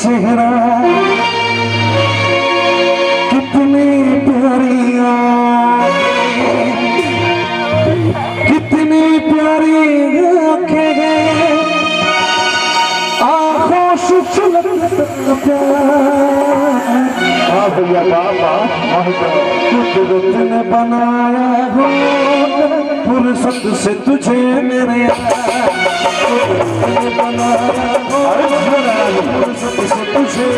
चेहरा कितनी प्यारी कितनी प्यारी आंखें आंखों से छलकता कुदरत ने बनाया हो फुर्सत से तुझे मेरे बनाया हो फुर्सत से तुझे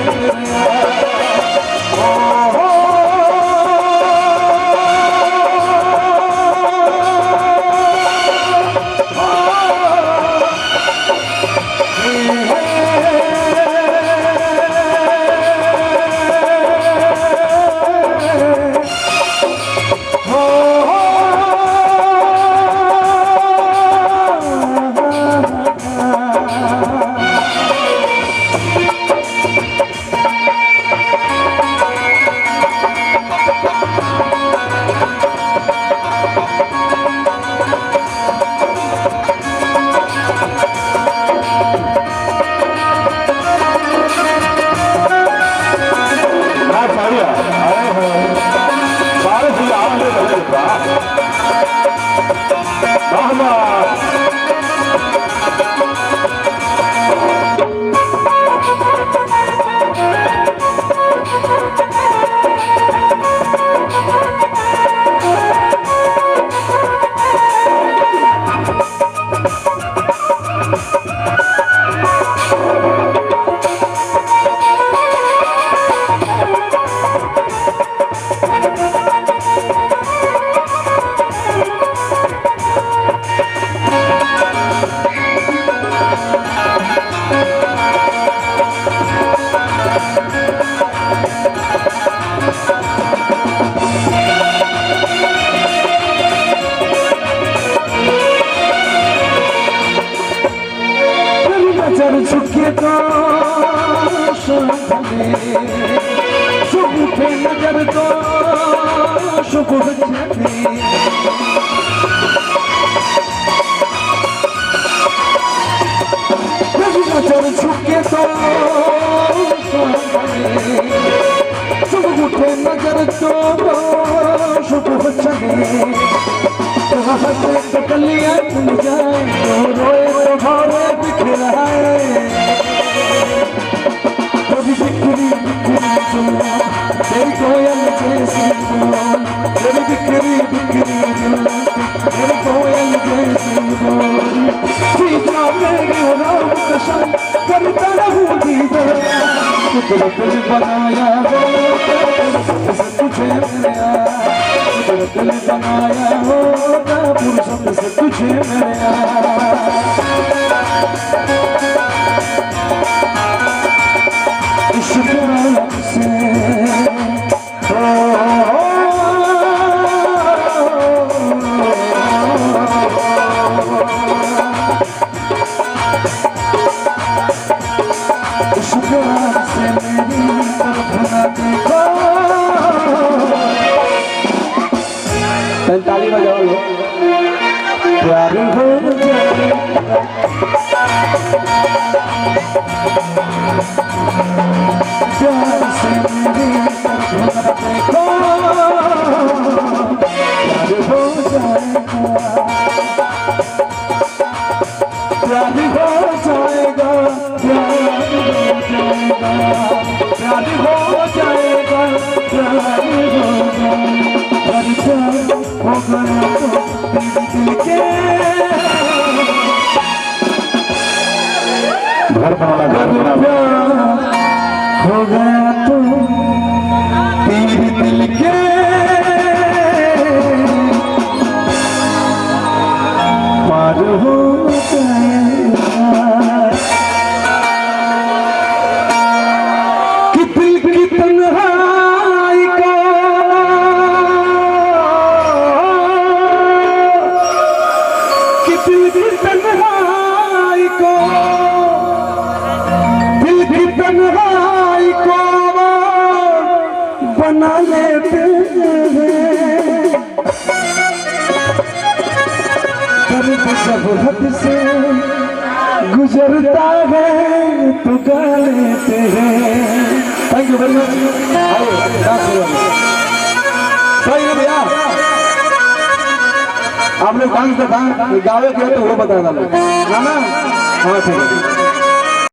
झुके तो शुभ उठे नजर तो शुभ नजर झुके तो शुभ उठे नजर तो शुभ चले कलियां खुल जाए तो रोए तो भावे बिखराए कभी बिखरी तेरी कोयल जैसी तेरी बिखरी तेरी कोयल जैसी सीधा मेरी राम कसम करता रहूं दीदार कुदरत ने बनाया हो तुझे मेरा कुदरत ने बनाया हो फुर्सत से तुझे मेरा इस प्यार से इस प्यार से मेरी तरफ न देखो ताली बजाओ लो प्यार हो जाए प्यार से मेरी तरफ न देखो प्यार हो जाएगा प्यार हो जाएगा प्यार हो जाएगा प्यार हो जाएगा हो गया तो दिल के घर बनाना हो गया तो तेरे दिल के पार हो गए तन्हाई को बना लेते हैं, दर्द जब हद से गुजरता है तो गा लेते हैं। Thank you very much. सही है भैया, आप लोग डांस दिखा गावे के तो वो बता दो ना। हाँ ठीक है।